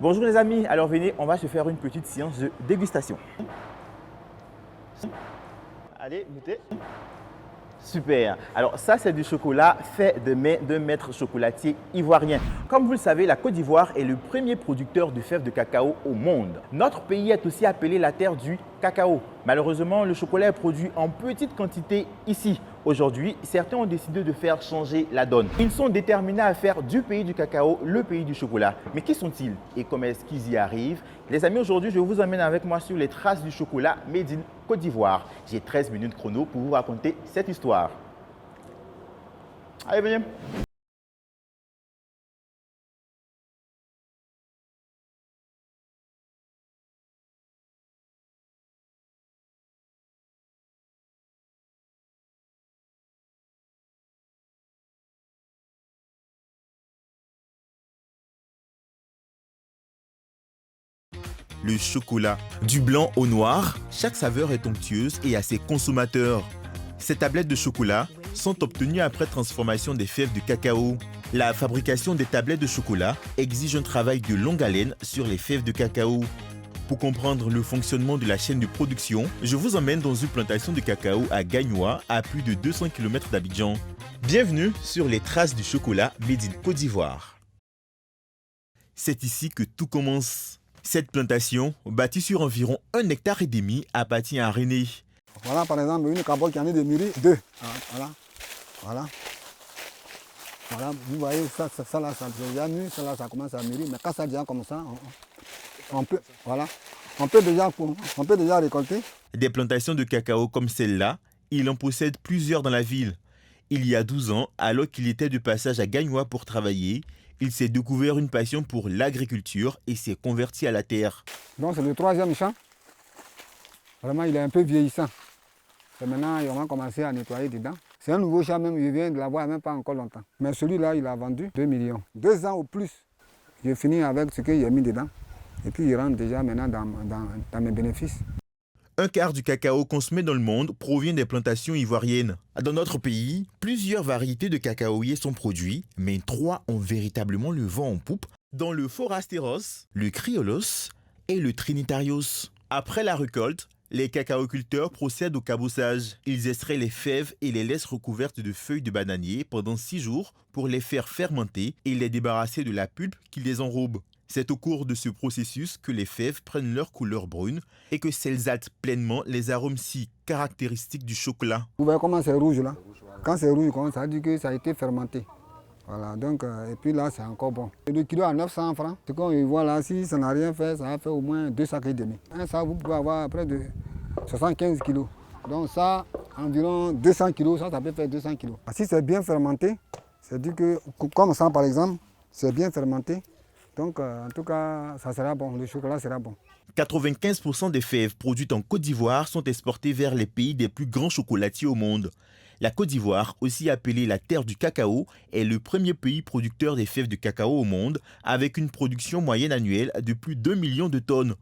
Bonjour les amis, alors venez, on va se faire une petite séance de dégustation. Allez, goûtez. Super. Alors ça, c'est du chocolat fait de main d'un maître chocolatier ivoirien. Comme vous le savez, la Côte d'Ivoire est le premier producteur de fèves de cacao au monde. Notre pays est aussi appelé la terre du cacao. Malheureusement, le chocolat est produit en petite quantité ici. Aujourd'hui, certains ont décidé de faire changer la donne. Ils sont déterminés à faire du pays du cacao le pays du chocolat. Mais qui sont-ils et comment est-ce qu'ils y arrivent? Les amis, aujourd'hui, je vous emmène avec moi sur les traces du chocolat made in Côte d'Ivoire. J'ai 13 minutes chrono pour vous raconter cette histoire. Allez, venez. Le chocolat. Du blanc au noir, chaque saveur est onctueuse et à ses consommateurs. Ces tablettes de chocolat sont obtenues après transformation des fèves de cacao. La fabrication des tablettes de chocolat exige un travail de longue haleine sur les fèves de cacao. Pour comprendre le fonctionnement de la chaîne de production, je vous emmène dans une plantation de cacao à Gagnoa, à plus de 200 km d'Abidjan. Bienvenue sur les traces du chocolat made in Côte d'Ivoire. C'est ici que tout commence. Cette plantation, bâtie sur environ 1,5 hectare, appartient à René. Voilà par exemple une capote qui en est de mûri, 2. Voilà. Voilà, vous voyez, ça là, ça déjà mûr, ça là, ça commence à mûrir. Mais quand ça devient comme ça, on peut déjà récolter. Des plantations de cacao comme celle-là, il en possède plusieurs dans la ville. Il y a 12 ans, alors qu'il était de passage à Gagnoa pour travailler, il s'est découvert une passion pour l'agriculture et s'est converti à la terre. Donc c'est le 3e champ. Vraiment, il est un peu vieillissant. Et maintenant, on va commencer à nettoyer dedans. C'est un nouveau champ même, je viens de l'avoir même pas encore longtemps. Mais celui-là, il a vendu 2 millions. 2 ans au plus, j'ai fini avec ce que j'ai mis dedans. Et puis il rentre déjà maintenant dans mes bénéfices. Un quart du cacao consommé dans le monde provient des plantations ivoiriennes. Dans notre pays, plusieurs variétés de cacaoyers sont produits, mais 3 ont véritablement le vent en poupe, dans le Forasteros, le Criollos et le Trinitarios. Après la récolte, les cacaoculteurs procèdent au cabossage. Ils extraient les fèves et les laissent recouvertes de feuilles de bananier pendant 6 jours pour les faire fermenter et les débarrasser de la pulpe qui les enrobe. C'est au cours de ce processus que les fèves prennent leur couleur brune et que s'exaltent pleinement les arômes si caractéristiques du chocolat. Vous voyez comment c'est rouge là? Quand c'est rouge, ça veut dire que ça a été fermenté. Voilà, donc, et puis là, c'est encore bon. Le kilo à 900 francs. Ce qu'on voit là, si ça n'a rien fait, ça va faire au moins 2 sacs et demi. Un sac, vous pouvez avoir près de 75 kilos. Donc ça, environ 200 kilos, ça peut faire 200 kilos. Si c'est bien fermenté, c'est-à-dire que, comme ça par exemple, c'est bien fermenté. Donc, en tout cas, ça sera bon, le chocolat sera bon. 95% des fèves produites en Côte d'Ivoire sont exportées vers les pays des plus grands chocolatiers au monde. La Côte d'Ivoire, aussi appelée la terre du cacao, est le premier pays producteur des fèves de cacao au monde, avec une production moyenne annuelle de plus d'1 million de tonnes,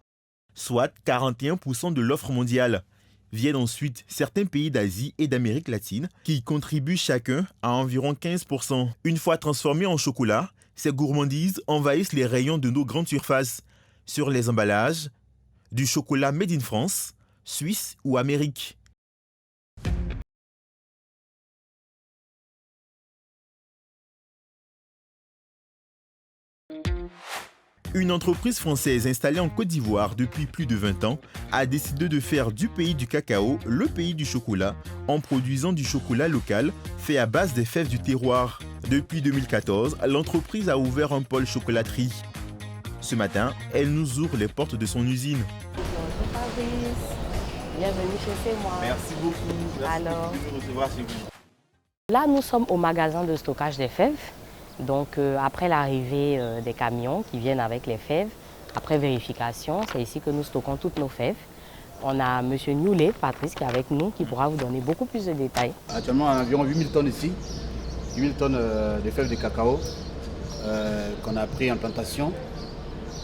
soit 41% de l'offre mondiale. Viennent ensuite certains pays d'Asie et d'Amérique latine qui contribuent chacun à environ 15%. Une fois transformés en chocolat, ces gourmandises envahissent les rayons de nos grandes surfaces. Sur les emballages, du chocolat made in France, Suisse ou Amérique. Une entreprise française installée en Côte d'Ivoire depuis plus de 20 ans a décidé de faire du pays du cacao le pays du chocolat en produisant du chocolat local fait à base des fèves du terroir. Depuis 2014, l'entreprise a ouvert un pôle chocolaterie. Ce matin, elle nous ouvre les portes de son usine. Bonjour Fabrice, bienvenue chez moi. Merci beaucoup. Merci Alors, beaucoup de nous recevoir chez vous. Là, nous sommes au magasin de stockage des fèves. Donc, après l'arrivée des camions qui viennent avec les fèves, après vérification, c'est ici que nous stockons toutes nos fèves. On a M. Nioulé, Patrice, qui est avec nous, qui pourra vous donner beaucoup plus de détails. Actuellement, on a environ 8000 tonnes ici, 8000 tonnes de fèves de cacao qu'on a pris en plantation.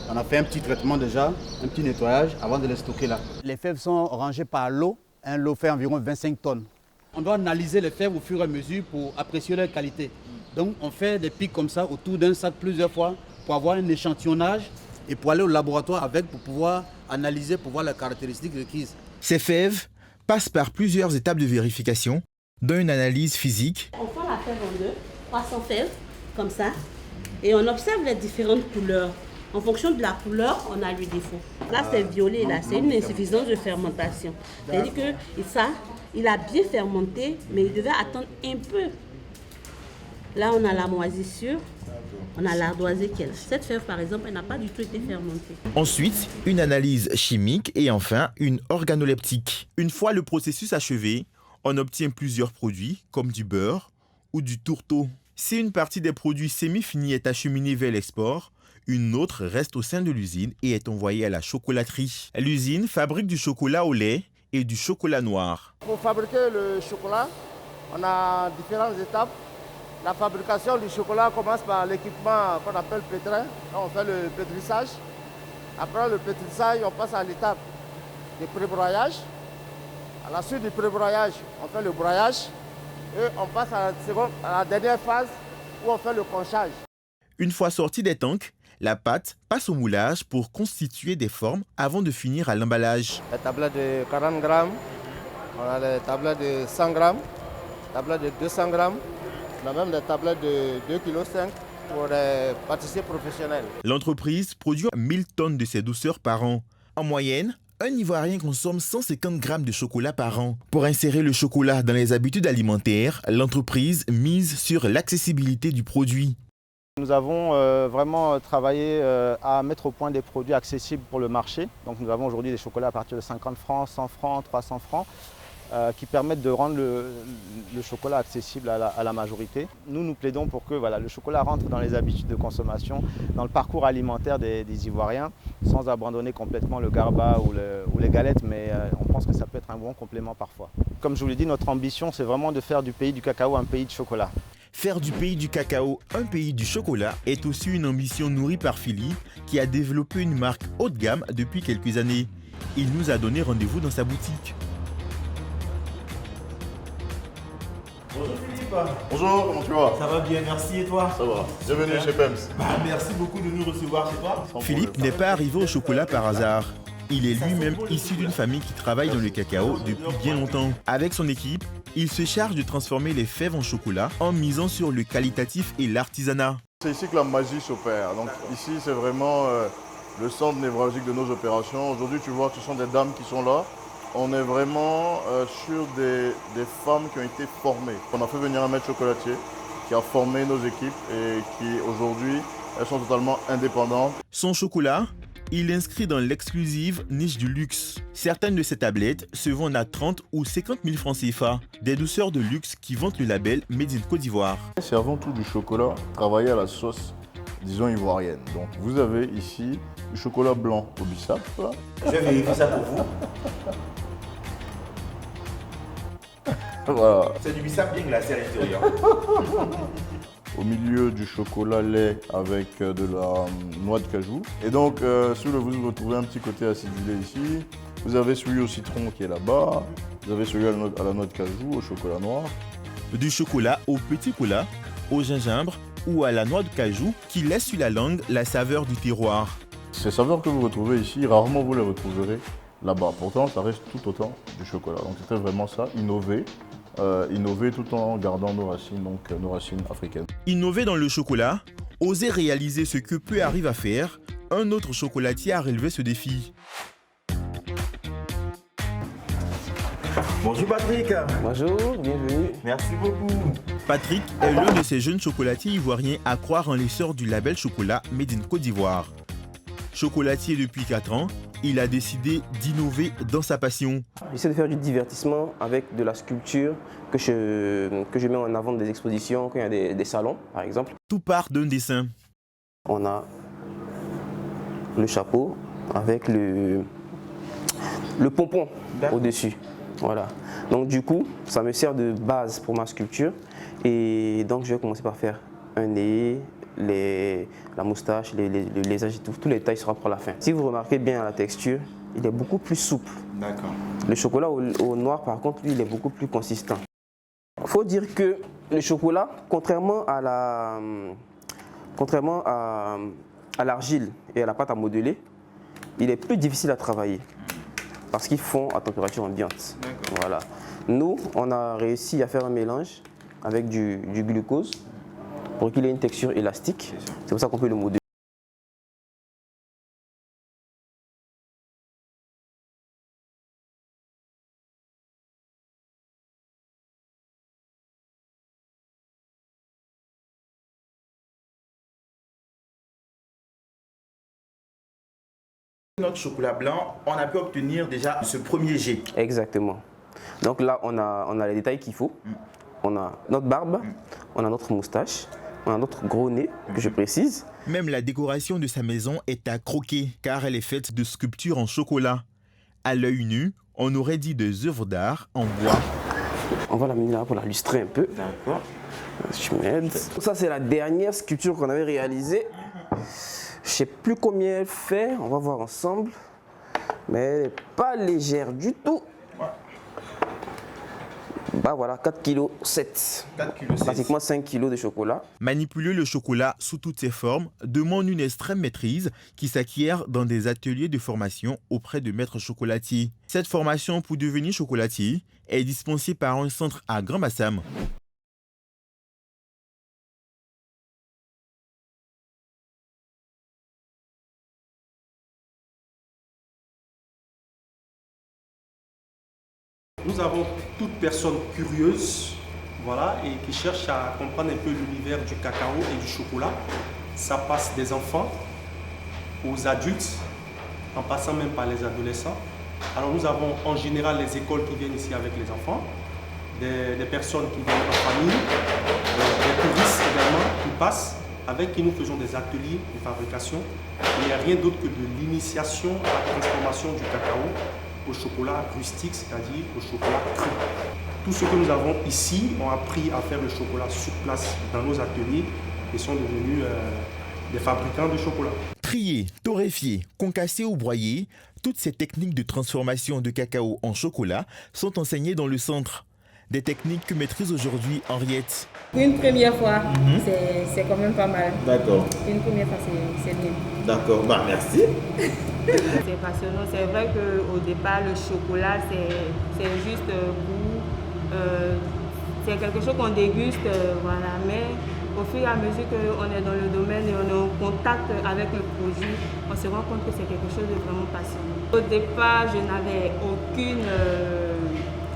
On a fait un petit traitement déjà, un petit nettoyage avant de les stocker là. Les fèves sont rangées par lot, un lot fait environ 25 tonnes. On doit analyser les fèves au fur et à mesure pour apprécier leur qualité. Donc on fait des pics comme ça autour d'un sac plusieurs fois pour avoir un échantillonnage et pour aller au laboratoire avec pour pouvoir analyser, pour voir les caractéristiques requises. Ces fèves passent par plusieurs étapes de vérification, dont une analyse physique. On fend la fève en deux, 300 fèves, comme ça, et on observe les différentes couleurs. En fonction de la couleur, on a le défaut. Là, c'est violet, là, c'est une insuffisance de fermentation. C'est-à-dire que ça, il a bien fermenté, mais il devait attendre un peu. Là, on a la moisissure, on a l'ardoisé qui est là. Cette fève, par exemple, elle n'a pas du tout été fermentée. Ensuite, une analyse chimique et enfin une organoleptique. Une fois le processus achevé, on obtient plusieurs produits comme du beurre ou du tourteau. Si une partie des produits semi-finis est acheminée vers l'export, une autre reste au sein de l'usine et est envoyée à la chocolaterie. L'usine fabrique du chocolat au lait et du chocolat noir. Pour fabriquer le chocolat, on a différentes étapes. La fabrication du chocolat commence par l'équipement qu'on appelle pétrin. Là, on fait le pétrissage. Après le pétrissage, on passe à l'étape du pré-broyage. À la suite du pré-broyage, on fait le broyage. Et on passe à la dernière phase où on fait le conchage. Une fois sortie des tanks, la pâte passe au moulage pour constituer des formes avant de finir à l'emballage. Les tablettes de 40 grammes, on a les tablettes de 100 grammes, tablettes de 200 grammes, on a même des tablettes de 2,5 kg pour les pâtissiers professionnels. L'entreprise produit 1000 tonnes de ces douceurs par an. En moyenne, un Ivoirien consomme 150 grammes de chocolat par an. Pour insérer le chocolat dans les habitudes alimentaires, l'entreprise mise sur l'accessibilité du produit. Nous avons vraiment travaillé à mettre au point des produits accessibles pour le marché. Donc nous avons aujourd'hui des chocolats à partir de 50 francs, 100 francs, 300 francs qui permettent de rendre le chocolat accessible à la majorité. Nous plaidons pour que le chocolat rentre dans les habitudes de consommation, dans le parcours alimentaire des Ivoiriens, sans abandonner complètement le garba ou les galettes, mais on pense que ça peut être un bon complément parfois. Comme je vous l'ai dit, notre ambition, c'est vraiment de faire du pays du cacao un pays de chocolat. Faire du pays du cacao un pays du chocolat est aussi une ambition nourrie par Philippe qui a développé une marque haut de gamme depuis quelques années. Il nous a donné rendez-vous dans sa boutique. Bonjour Philippe. Bonjour, comment tu vas? Ça va bien, merci et toi? Ça va. Bienvenue chez PEMS. Merci beaucoup de nous recevoir chez toi. Philippe n'est pas arrivé au chocolat par hasard. Il est lui-même issu d'une famille qui travaille dans le cacao depuis bien longtemps. Avec son équipe, il se charge de transformer les fèves en chocolat en misant sur le qualitatif et l'artisanat. C'est ici que la magie s'opère. Donc ici, c'est vraiment le centre névralgique de nos opérations. Aujourd'hui, tu vois que ce sont des dames qui sont là. On est vraiment sur des femmes qui ont été formées. On a fait venir un maître chocolatier qui a formé nos équipes et qui aujourd'hui, elles sont totalement indépendantes. Son chocolat, il inscrit dans l'exclusive niche du luxe. Certaines de ces tablettes se vendent à 30 ou 50 000 francs CFA. Des douceurs de luxe qui vantent le label Made in Côte d'Ivoire. C'est avant tout du chocolat travaillé à la sauce, disons, ivoirienne. Donc vous avez ici du chocolat blanc au bissap. Je vais vérifier ça pour vous. Voilà. C'est du bissap bien glacé à l'intérieur. Au milieu du chocolat lait avec de la noix de cajou. Et donc, sur le vous retrouvez un petit côté acidulé ici. Vous avez celui au citron qui est là-bas. Vous avez celui à la noix de cajou, au chocolat noir. Du chocolat au petit cola, au gingembre ou à la noix de cajou qui laisse sur la langue la saveur du terroir. Ces saveurs que vous retrouvez ici, rarement vous les retrouverez là-bas. Pourtant, ça reste tout autant du chocolat. Donc, c'était vraiment ça, innover. Innover tout en gardant nos racines, donc nos racines africaines. Innover dans le chocolat, oser réaliser ce que peu arrive à faire, un autre chocolatier a relevé ce défi. Bonjour Patrick. Bonjour, bienvenue. Merci beaucoup. Patrick est l'un de ces jeunes chocolatiers ivoiriens à croire en l'essor du label chocolat Made in Côte d'Ivoire. Chocolatier depuis 4 ans, il a décidé d'innover dans sa passion. J'essaie de faire du divertissement avec de la sculpture que je mets en avant dans des expositions, quand il y a des salons par exemple. Tout part d'un dessin. On a le chapeau avec le pompon au-dessus. Voilà. Donc du coup, ça me sert de base pour ma sculpture. Et donc je vais commencer par faire un nez, la moustache, les adjectifs, tous les détails sera pour la fin. Si vous remarquez bien la texture, il est beaucoup plus souple. D'accord. Le chocolat au noir, par contre, lui, il est beaucoup plus consistant. Il faut dire que le chocolat, contrairement à à l'argile et à la pâte à modeler, il est plus difficile à travailler parce qu'ils font à température ambiante. Voilà. Nous, on a réussi à faire un mélange avec du glucose pour qu'il ait une texture élastique. C'est pour ça qu'on peut le modeler. Notre chocolat blanc, on a pu obtenir déjà ce premier jet. Exactement. Donc là, on a les détails qu'il faut. On a notre barbe, on a notre moustache, on a notre gros nez, que je précise. Même la décoration de sa maison est à croquer, car elle est faite de sculptures en chocolat. À l'œil nu, on aurait dit des œuvres d'art en bois. On va l'amener là pour la lustrer un peu. D'accord. Je m'aide. Ça, c'est la dernière sculpture qu'on avait réalisée. Je ne sais plus combien elle fait, on va voir ensemble. Mais elle n'est pas légère du tout. Bah voilà, 4,7 kg. Pratiquement 5 kg de chocolat. Manipuler le chocolat sous toutes ses formes demande une extrême maîtrise qui s'acquiert dans des ateliers de formation auprès de maîtres chocolatiers. Cette formation pour devenir chocolatier est dispensée par un centre à Grand Bassam. Nous avons toute personne curieuse, voilà, et qui cherche à comprendre un peu l'univers du cacao et du chocolat. Ça passe des enfants aux adultes, en passant même par les adolescents. Alors nous avons en général les écoles qui viennent ici avec les enfants, des personnes qui viennent en famille, des touristes également qui passent, avec qui nous faisons des ateliers de fabrication. Il n'y a rien d'autre que de l'initiation à la transformation du cacao au chocolat rustique, c'est-à-dire au chocolat cru. Tous ceux que nous avons ici ont appris à faire le chocolat sur place dans nos ateliers et sont devenus des fabricants de chocolat. Trier, torréfier, concasser ou broyer, toutes ces techniques de transformation de cacao en chocolat sont enseignées dans le centre. Des techniques que maîtrise aujourd'hui Henriette. Une première fois, c'est quand même pas mal. D'accord. Une première fois, c'est bien. D'accord, bah merci. C'est passionnant. C'est vrai qu'au départ, le chocolat, c'est juste goût. C'est quelque chose qu'on déguste, voilà. Mais au fur et à mesure qu'on est dans le domaine et on est en contact avec le produit, on se rend compte que c'est quelque chose de vraiment passionnant. Au départ, je n'avais aucune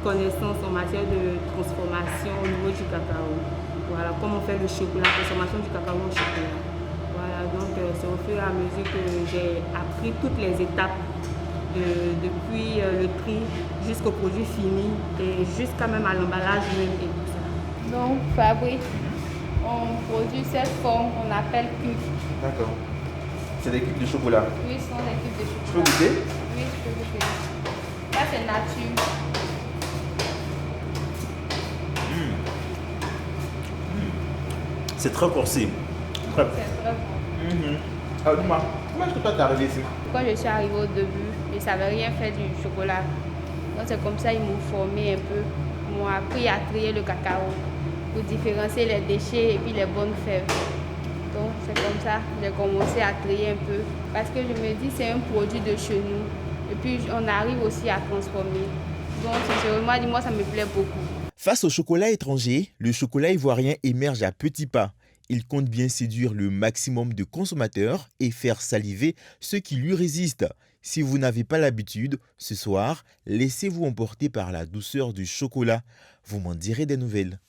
connaissance en matière de transformation au niveau du cacao. Voilà, comment on fait le chocolat, la transformation du cacao au chocolat. Voilà, donc c'est au fur et à mesure que j'ai appris toutes les étapes, depuis le tri jusqu'au produit fini et jusqu'à même à l'emballage même et tout ça. Donc, fabrique, on produit cette forme qu'on appelle cube. D'accord. C'est des cubes de chocolat. Oui, ce sont des cubes de chocolat. Je peux goûter? Oui, je peux goûter. Ça, c'est nature. C'est très corsé. Très bon. C'est très bon. Alors dis-moi, comment est-ce que toi t'es arrivé ici? Quand je suis arrivée au début, je ne savais rien faire du chocolat. Donc c'est comme ça qu'ils m'ont formé un peu. Ils m'ont appris à trier le cacao pour différencier les déchets et puis les bonnes fèves. Donc c'est comme ça que j'ai commencé à trier un peu. Parce que je me dis c'est un produit de chez nous. Et puis on arrive aussi à transformer. Donc sincèrement, dis-moi, ça me plaît beaucoup. Face au chocolat étranger, le chocolat ivoirien émerge à petits pas. Il compte bien séduire le maximum de consommateurs et faire saliver ceux qui lui résistent. Si vous n'avez pas l'habitude, ce soir, laissez-vous emporter par la douceur du chocolat. Vous m'en direz des nouvelles.